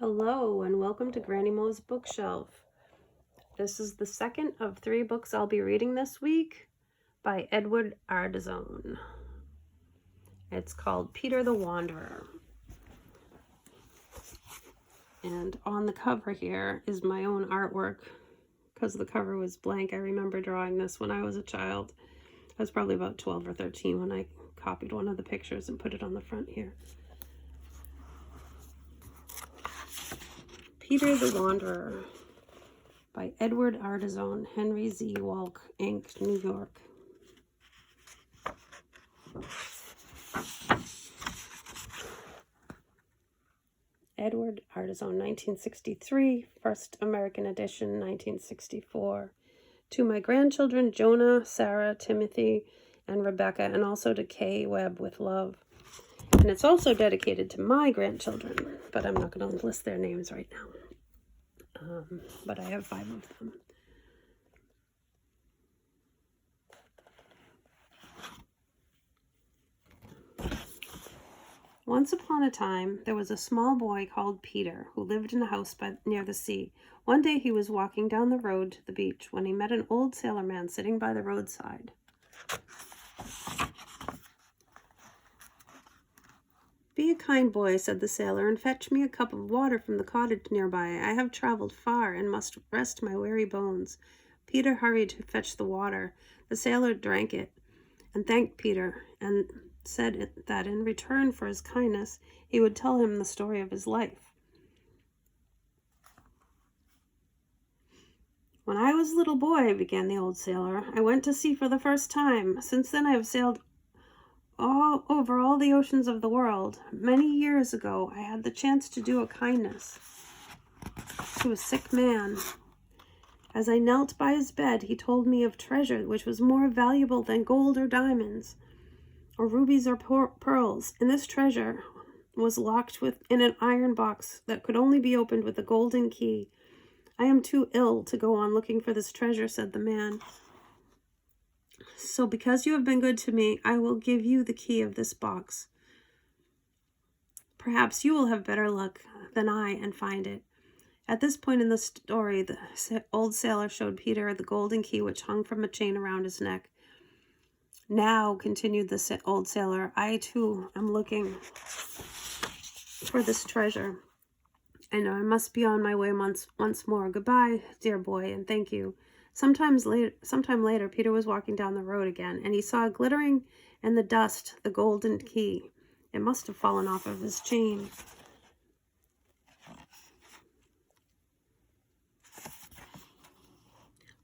Hello and welcome to Granny Mo's Bookshelf. This is the second of 3 books I'll be reading this week by Edward Ardrizonne. It's called Peter the Wanderer. And on the cover here is my own artwork. Because the cover was blank, I remember drawing this when I was a child. I was probably about 12 or 13 when I copied one of the pictures and put it on the front here. Peter the Wanderer by Edward Ardrizonne, Henry Z. Walk, Inc., New York. Edward Ardrizonne, 1963, first American edition, 1964. To my grandchildren, Jonah, Sarah, Timothy, and Rebecca, and also to Kay Webb with love. And it's also dedicated to my grandchildren, but I'm not going to list their names right now. But I have 5 of them. Once upon a time, there was a small boy called Peter who lived in a house near the sea. One day he was walking down the road to the beach when he met an old sailor man sitting by the roadside. "Be a kind boy," said the sailor, "and fetch me a cup of water from the cottage nearby. I have traveled far and must rest my weary bones." Peter hurried to fetch the water. The sailor drank it and thanked Peter and said that in return for his kindness, he would tell him the story of his life. "When I was a little boy," began the old sailor, "I went to sea for the first time. Since then I have sailed over all the oceans of the world. Many years ago, I had the chance to do a kindness to a sick man. As I knelt by his bed, he told me of treasure which was more valuable than gold or diamonds, or rubies or pearls. And this treasure was locked in an iron box that could only be opened with a golden key. I am too ill to go on looking for this treasure," said the man. "So because you have been good to me, I will give you the key of this box. Perhaps you will have better luck than I and find it." At this point in the story, the old sailor showed Peter the golden key which hung from a chain around his neck. "Now," continued the old sailor, "I too am looking for this treasure. I know I must be on my way once more. Goodbye, dear boy, and thank you." Sometime later, Peter was walking down the road again, and he saw glittering in the dust the golden key. It must have fallen off of his chain.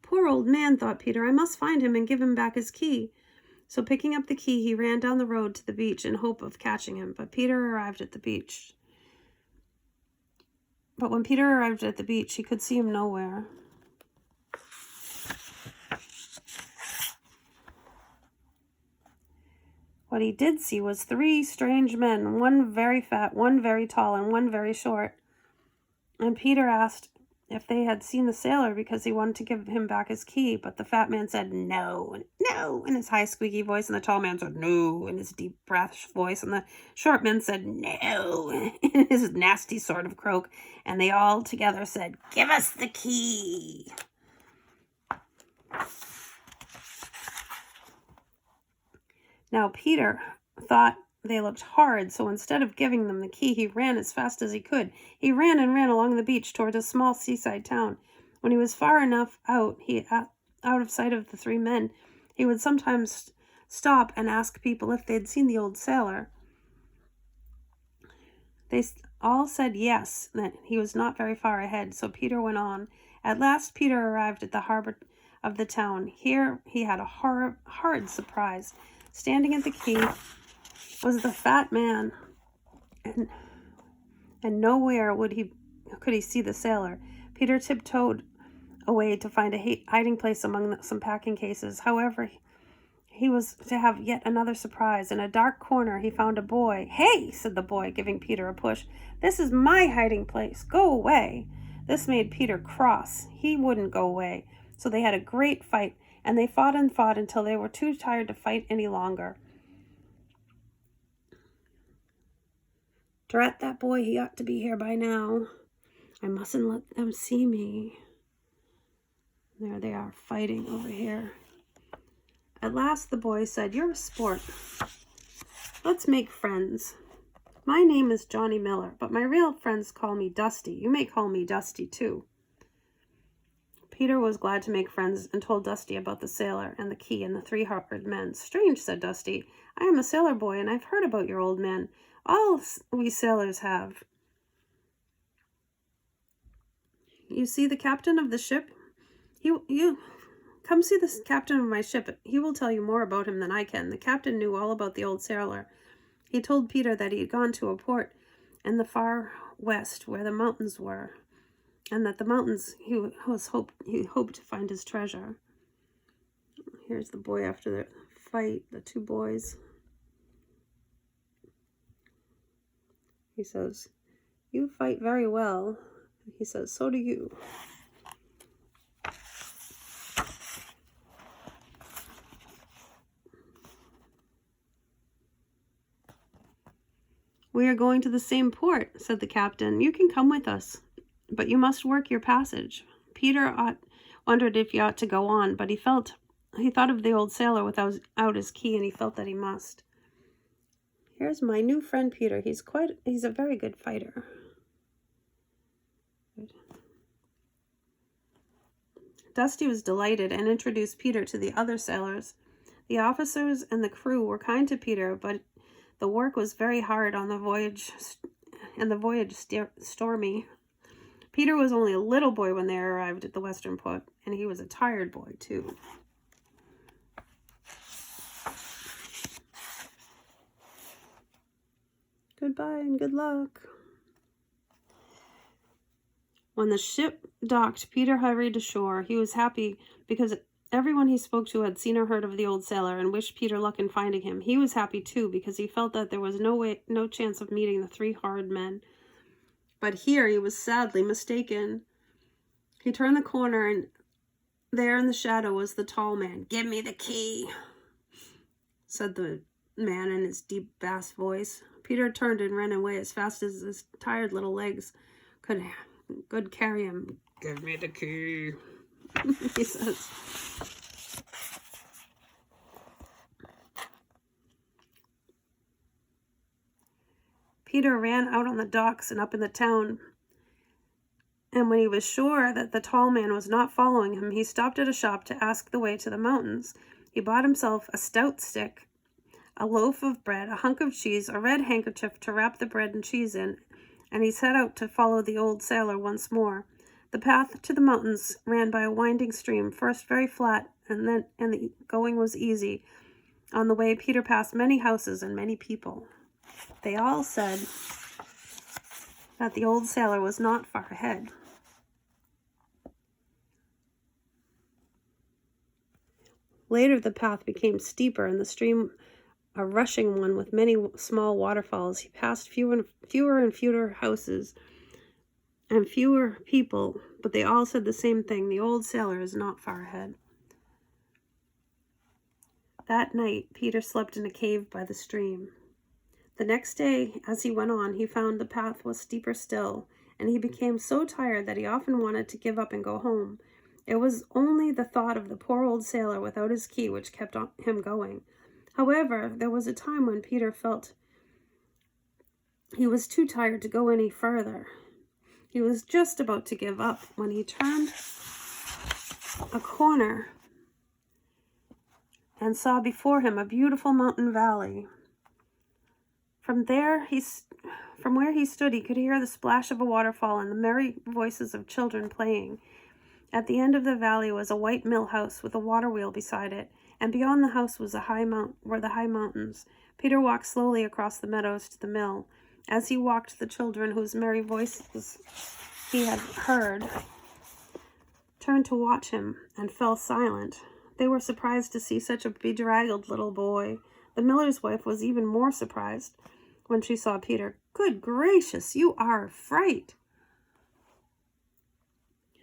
"Poor old man," thought Peter, "I must find him and give him back his key." So picking up the key, he ran down the road to the beach in hope of catching him. But when Peter arrived at the beach, he could see him nowhere. What he did see was 3 strange men, one very fat, one very tall, and one very short. And Peter asked if they had seen the sailor because he wanted to give him back his key. But the fat man said no, no, in his high squeaky voice, and the tall man said no in his deep brash voice, and the short man said no in his nasty sort of croak, and they all together said, "Give us the key." Now Peter thought they looked hard, so instead of giving them the key, he ran as fast as he could. He ran and ran along the beach toward a small seaside town. When he was far enough out of sight of the 3 men, he would sometimes stop and ask people if they'd seen the old sailor. They all said yes, that he was not very far ahead, so Peter went on. At last Peter arrived at the harbor of the town. Here he had a horrid surprise. Standing at the quay was the fat man, and nowhere could he see the sailor. Peter tiptoed away to find a hiding place among some packing cases. However, he was to have yet another surprise. In a dark corner, he found a boy. "Hey," said the boy, giving Peter a push. "This is my hiding place. Go away." This made Peter cross. He wouldn't go away. So they had a great fight, and they fought and fought until they were too tired to fight any longer. "Drat that boy, he ought to be here by now." I mustn't let them see me. There they are, fighting over here. At last the boy said, "You're a sport. Let's make friends. My name is Johnny Miller, but my real friends call me Dusty. You may call me Dusty, too." Peter was glad to make friends and told Dusty about the sailor and the key and the 3 hired men. "Strange," said Dusty. "I am a sailor boy, and I've heard about your old men. All we sailors have. You see the captain of the ship? You come see the captain of my ship. He will tell you more about him than I can." The captain knew all about the old sailor. He told Peter that he had gone to a port in the far west where the mountains were, and that the mountains he hoped to find his treasure. Here's the boy after the fight, the 2 boys. He says, "You fight very well." He says, "So do you." "We are going to the same port," said the captain. "You can come with us, but you must work your passage." Peter wondered if he ought to go on, but he thought of the old sailor without his key, and he felt that he must. "Here's my new friend Peter. He's a very good fighter." Good. Dusty was delighted and introduced Peter to the other sailors. The officers and the crew were kind to Peter, but the work was very hard on the voyage, and the voyage stormy. Peter was only a little boy when they arrived at the western port, and he was a tired boy, too. Goodbye and good luck. When the ship docked, Peter hurried ashore. He was happy because everyone he spoke to had seen or heard of the old sailor and wished Peter luck in finding him. He was happy, too, because he felt that there was no chance of meeting the 3 hard men. But here he was sadly mistaken. He turned the corner, and there in the shadow was the tall man. "Give me the key," said the man in his deep bass voice. Peter turned and ran away as fast as his tired little legs could carry him. "Give me the key," he says. Peter ran out on the docks and up in the town, and when he was sure that the tall man was not following him, he stopped at a shop to ask the way to the mountains. He bought himself a stout stick, a loaf of bread, a hunk of cheese, a red handkerchief to wrap the bread and cheese in, and he set out to follow the old sailor once more. The path to the mountains ran by a winding stream, first very flat, and the going was easy. On the way, Peter passed many houses and many people. They all said that the old sailor was not far ahead. Later, the path became steeper, and the stream a rushing one with many small waterfalls. He passed fewer and fewer houses and fewer people, but they all said the same thing: the old sailor is not far ahead. That night, Peter slept in a cave by the stream. The next day, as he went on, he found the path was steeper still, and he became so tired that he often wanted to give up and go home. It was only the thought of the poor old sailor without his key which kept him going. However, there was a time when Peter felt he was too tired to go any further. He was just about to give up when he turned a corner and saw before him a beautiful mountain valley. From where he stood, he could hear the splash of a waterfall and the merry voices of children playing. At the end of the valley was a white mill house with a water wheel beside it, and beyond the house was the high mountains. Peter walked slowly across the meadows to the mill. As he walked, the children whose merry voices he had heard turned to watch him and fell silent. They were surprised to see such a bedraggled little boy. The miller's wife was even more surprised when she saw Peter. "Good gracious, you are a fright."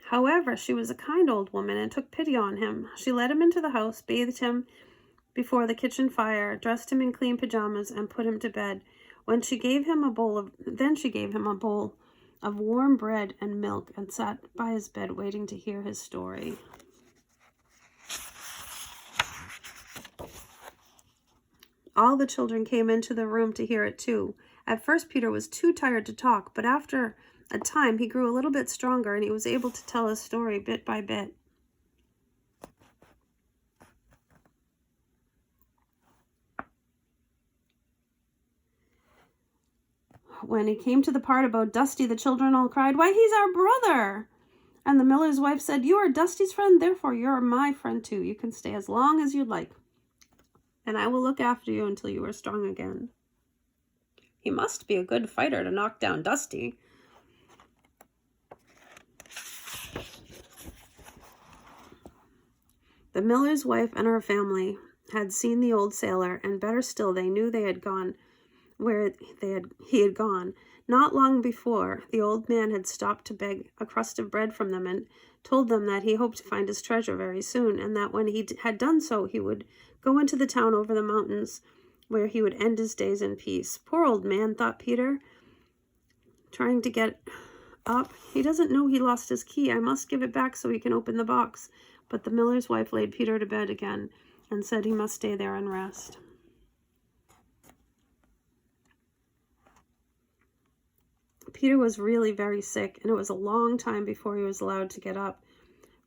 However, she was a kind old woman and took pity on him. She led him into the house, bathed him before the kitchen fire, dressed him in clean pajamas, and put him to bed. Then she gave him a bowl of warm bread and milk and sat by his bed waiting to hear his story. All the children came into the room to hear it too. At first Peter was too tired to talk, but after a time he grew a little bit stronger and he was able to tell his story bit by bit. When he came to the part about Dusty, the children all cried, "Why, he's our brother!" And the miller's wife said, "You are Dusty's friend, therefore you're my friend too. You can stay as long as you'd like, and I will look after you until you are strong again." He must be a good fighter to knock down Dusty. The miller's wife and her family had seen the old sailor, and better still, they knew they had gone where he had gone. Not long before, the old man had stopped to beg a crust of bread from them and told them that he hoped to find his treasure very soon, and that when he had done so, he would go into the town over the mountains, where he would end his days in peace. Poor old man, thought Peter, trying to get up. He doesn't know he lost his key. I must give it back so he can open the box. But the miller's wife laid Peter to bed again and said he must stay there and rest. Peter was really very sick, and it was a long time before he was allowed to get up.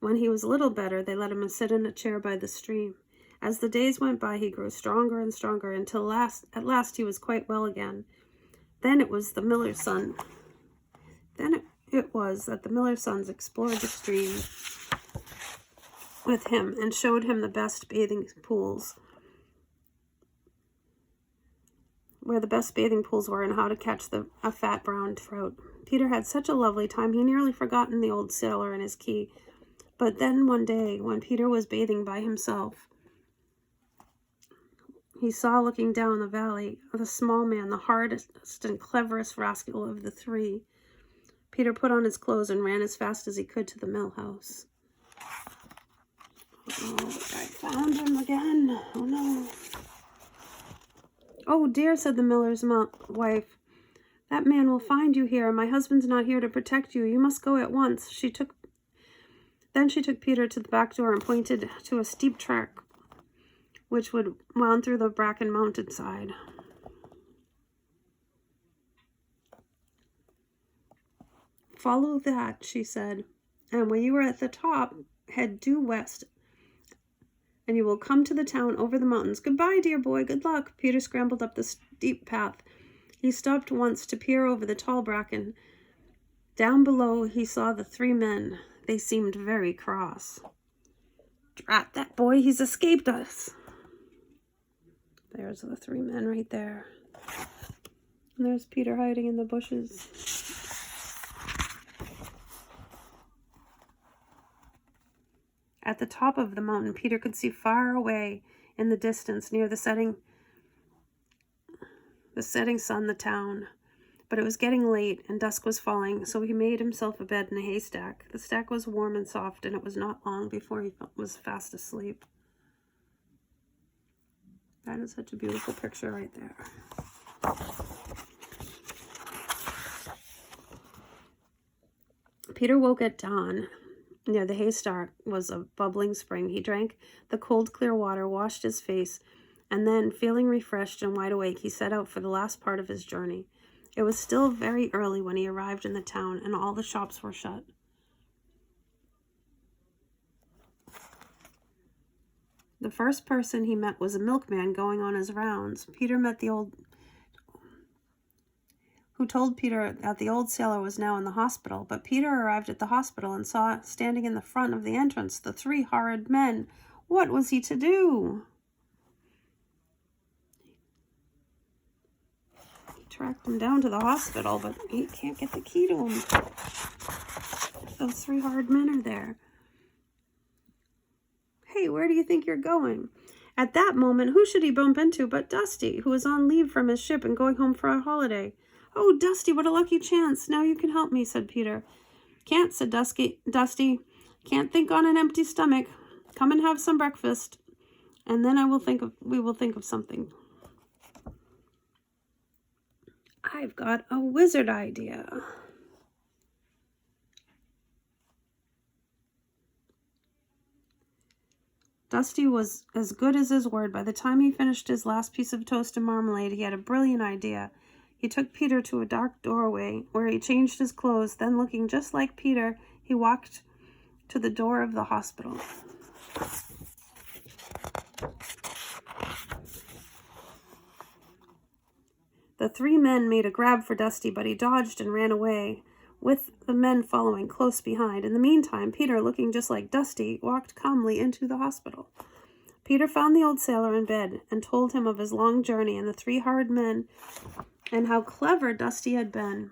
When he was a little better, they let him sit in a chair by the stream. As the days went by, he grew stronger and stronger until at last he was quite well again. Then it was that the miller's sons explored the stream with him and showed him the best bathing pools, where the best bathing pools were, and how to catch a fat brown trout. Peter had such a lovely time, he nearly forgotten the old sailor and his key. But then one day, when Peter was bathing by himself, he saw looking down the valley the small man, the hardest and cleverest rascal of the three. Peter put on his clothes and ran as fast as he could to the mill house. Oh, I found him again. Oh, no. "Oh, dear," said the miller's wife. "That man will find you here, and my husband's not here to protect you. You must go at once." Then she took Peter to the back door and pointed to a steep track which would wound through the bracken mountainside. "Follow that," she said, "and when you are at the top, head due west, and you will come to the town over the mountains. Goodbye, dear boy. Good luck." Peter scrambled up the steep path. He stopped once to peer over the tall bracken. Down below, he saw the three men. They seemed very cross. "Drat that boy, he's escaped us." There's the three men right there. And there's Peter hiding in the bushes. At the top of the mountain, Peter could see far away in the distance, near the setting sun, the town. But it was getting late and dusk was falling, so he made himself a bed in a haystack. The stack was warm and soft, and it was not long before he was fast asleep. That is such a beautiful picture right there. Peter woke at dawn. Near the haystack was a bubbling spring. He drank the cold, clear water, washed his face, and then, feeling refreshed and wide awake, he set out for the last part of his journey. It was still very early when he arrived in the town, and all the shops were shut. The first person he met was a milkman going on his rounds. Peter met who told Peter that the old sailor was now in the hospital. But Peter arrived at the hospital and saw, standing in the front of the entrance, the three horrid men. What was he to do? He tracked them down to the hospital, but he can't get the key to them. Those three horrid men are there. "Hey, where do you think you're going?" At that moment, who should he bump into but Dusty, who was on leave from his ship and going home for a holiday. "Oh, Dusty, what a lucky chance. Now you can help me," said Peter. "Can't," said Dusty. "Can't think on an empty stomach. Come and have some breakfast, and then we will think of something." "I've got a wizard idea." Dusty was as good as his word. By the time he finished his last piece of toast and marmalade, he had a brilliant idea. He took Peter to a dark doorway where he changed his clothes. Then, looking just like Peter, he walked to the door of the hospital. The three men made a grab for Dusty, but he dodged and ran away, with the men following close behind. In the meantime, Peter, looking just like Dusty, walked calmly into the hospital. Peter found the old sailor in bed and told him of his long journey and the three hard men and how clever Dusty had been.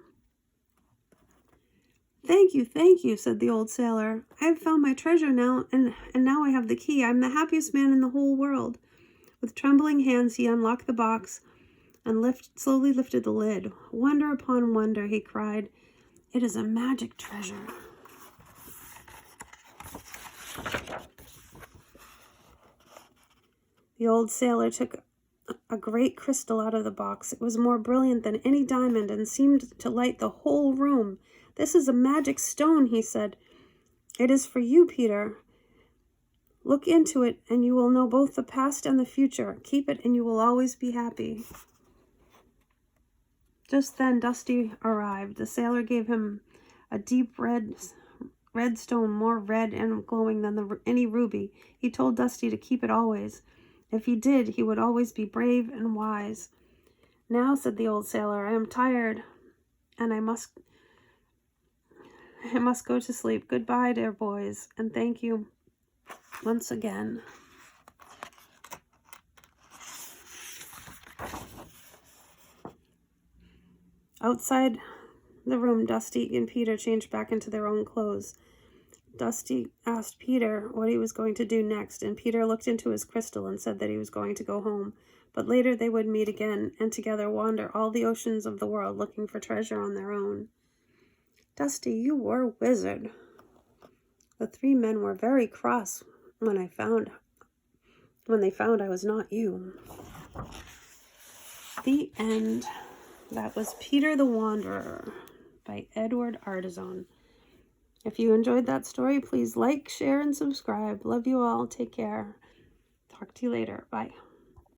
Thank you, said the old sailor. I have found my treasure now, and now I have the key. I'm the happiest man in the whole world. With trembling hands, he unlocked the box and slowly lifted the lid. Wonder upon wonder, he cried. It is a magic treasure. The old sailor took a great crystal out of the box. It was more brilliant than any diamond and seemed to light the whole room. This is a magic stone, he said. It is for you, Peter. Look into it and you will know both the past and the future. Keep it and you will always be happy. Just then Dusty arrived. The sailor gave him a deep red stone, more red and glowing than any ruby. He told Dusty to keep it always. If he did, he would always be brave and wise. Now, said the old sailor, I am tired, and I must go to sleep. Goodbye, dear boys, and thank you once again. Outside the room, Dusty and Peter changed back into their own clothes. Dusty asked Peter what he was going to do next, and Peter looked into his crystal and said that he was going to go home. But later they would meet again, and together wander all the oceans of the world looking for treasure on their own. Dusty, you were a wizard. The three men were very cross when they found I was not you. The end. That was Peter the Wanderer by Edward Ardrizonne. If you enjoyed that story, please like, share, and subscribe. Love you all. Take care. Talk to you later. Bye.